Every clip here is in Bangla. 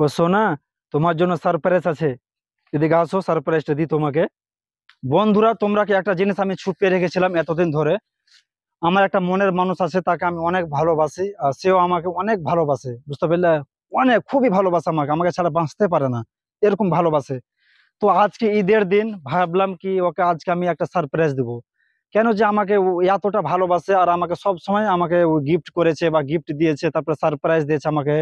ও সোনা, তোমার জন্য সারপ্রাইজ আছে। এদিকে আসো, সারপ্রাইজটা দিই তোমাকে। বন্ধুরা, তোমরা কি একটা জিনিস আমি ছুপিয়ে রেখেছিলাম এতদিন ধরে। আমার একটা মনের মানুষ আছে, তাকে আমি অনেক ভালোবাসি আর সেও আমাকে অনেক ভালোবাসে, বুঝতে পারলে? অনেক, খুবই ভালোবাসে আমাকে, আমাকে ছাড়া বাঁচতে পারে না, এরকম ভালোবাসে। তো আজকে ঈদের দিন ভাবলাম কি ওকে আজকে আমি একটা সারপ্রাইজ দিব। কেন যে আমাকে ও এতটা ভালোবাসে আর আমাকে সব সময় আমাকে গিফট করেছে বা গিফট দিয়েছে, তারপরে সারপ্রাইজ দিয়েছে আমাকে।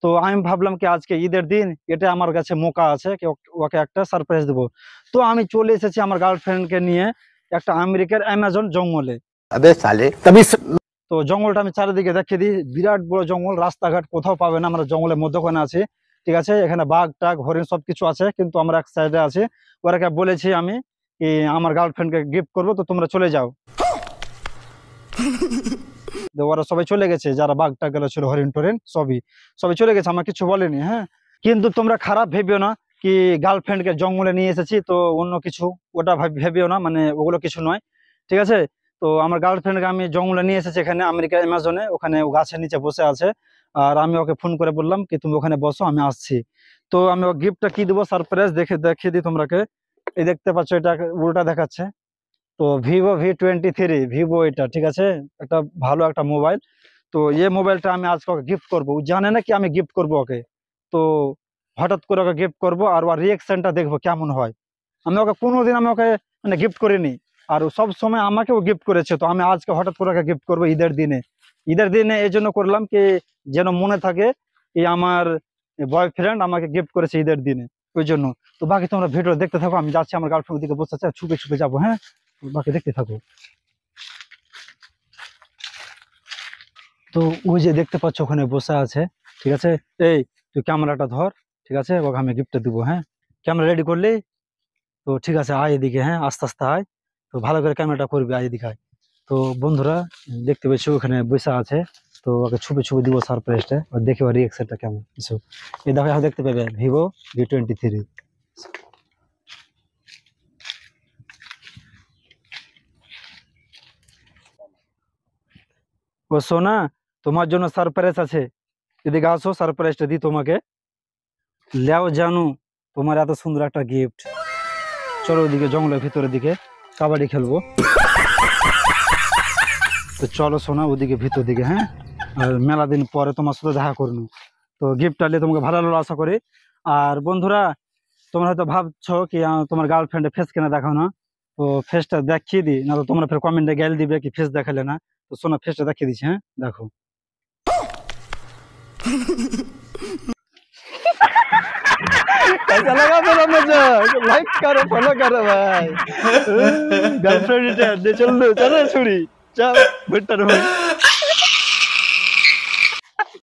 তো আমি ভাবলাম কি আজকে ঈদের দিন এটা আমার কাছে মৌকা আছে কি ওকে একটা সারপ্রাইজ দেবো। তো আমি চলে এসেছি আমার গার্লফ্রেন্ডকে নিয়ে একটা আমেরিকার অ্যামাজন জঙ্গলে। अबे साले तभी তো জঙ্গলটা আমি চারিদিকে দেখিয়ে দিই, বিরাট বড় জঙ্গল, রাস্তাঘাট কোথাও পাবে না, আমরা জঙ্গলের মধ্যখানে আছি। ঠিক আছে, এখানে বাঘ টাঘ হরিণ সবকিছু আছে, কিন্তু আমরা এক সাইডে আছি। ওরাকে বলেছি আমি কি আমার গার্লফ্রেন্ডকে গিফট করবো, তো তোমরা চলে যাও। তো ওরা সবাই চলে গেছে, যারা বাঘ টাঘ গেল ছিল, হরিণ টরিণ সবই সবাই চলে গেছে, আমার কিছু বলেনি। হ্যাঁ, কিন্তু তোমরা খারাপ ভেবিও না কি গার্লফ্রেন্ডকে জঙ্গলে নিয়ে এসেছি তো অন্য কিছু, ওটা ভেবিও না, মানে ওগুলো কিছু নয়। ঠিক আছে, তো আমার গার্লফ্রেন্ডকে আমি জঙ্গলে নিয়ে এসেছি, এখানে আমেরিকা অ্যামাজনে, ওখানে ও গাছের নিচে বসে আছে। আর আমি ওকে ফোন করে বললাম কি তুমি ওখানে বসো, আমি আসছি। তো আমি ও গিফটটা কি দেবো সারপ্রাইজ দেখিয়ে দিই তোমাকে। এই দেখতে পাচ্ছ, এটা উল্টা দেখাচ্ছে। তো Vivo V23, ভিভো এটা, ঠিক আছে, একটা ভালো একটা মোবাইল। তো এই মোবাইলটা আমি আজকে ওকে গিফট করবো, ও জানে না কি আমি গিফট করবো ওকে। তো হঠাৎ করে ওকে গিফট করবো আর ওর রিয়েকশনটা দেখবো কেমন হয়। আমি ওকে কোনোদিন আমি ওকে মানে গিফট করিনি, আর ও সব সময় আমাকেও গিফট করেছে। তো আমি আজকে হঠাৎ করে ওকে গিফট করবো ঈদের দিনে। ঈদের দিনে এই জন্য করলাম কি যেন মনে থাকে এই আমার বয়ফ্রেন্ড আমাকে গিফট করেছে ঈদের দিনে, ওই জন্য। তো বাকি তোমরা ভিডিও দেখতে থাকো, আমি যাচ্ছি আমার গার্লফ্রেন্ড দিকে বসে আছে, ছুপে ছুপে যাবো। হ্যাঁ, বাকি দেখতে থাকো। তো ওই যে দেখতে পাচ্ছ ওখানে বসে আছে, ঠিক আছে। এই, তুই ক্যামেরাটা ধর, ঠিক আছে, ওকে আমি গিফটটা দিব। হ্যাঁ, ক্যামেরা রেডি করলি? তো ঠিক আছে, আয় এদিকে, হ্যাঁ আস্তে আস্তে আয়। তো ভালো করে ক্যামেরাটা করবি, আয় এদিকে আয়। তো বন্ধুরা, দেখতে পেয়েছি ওখানে বসে আছে। তো ওকে ছুপে ছুপে দিব সারপ্রাইজটা, আর দেখি ওর রিয়েকশনটা কেমন কিছু। এই দেখো, এখন দেখতে পাবে Vivo V23। ও সোনা, তোমার জন্য সারপ্রাইজ আছে। এদিকে আসো, সারপ্রাইজটা দিই তোমাকে। লেও জানু, তোমার এত সুন্দর একটা গিফট। চলো ওদিকে জঙ্গলের ভিতরের দিকে কাবাডি খেলবো। তো চলো সোনা, ওদিকে ভিতর দিকে। হ্যাঁ, আর মেলা দিন পরে তোমার সাথে দেখা করবো। তো গিফটটা নিয়ে তোমাকে ভালো লাগলো আশা করি। আর বন্ধুরা, তোমরা হয়তো ভাবছো কি তোমার গার্লফ্রেন্ডের ফেস কেন দেখাও না। তো ফেসটা দেখিয়ে দিই, না তো তোমরা ফের কমেন্টে গাইল দিবে কি ফেস দেখালে না। তো সোনা, ফেসটা দেখিয়ে দিচ্ছি। হ্যাঁ, দেখো। कैसा लगा मेरा मजाक? लाइक करो, फॉलो करो भाई। गर्लफ्रेंड दे चल लो, चलो छुड़ी चल बेटर भाई।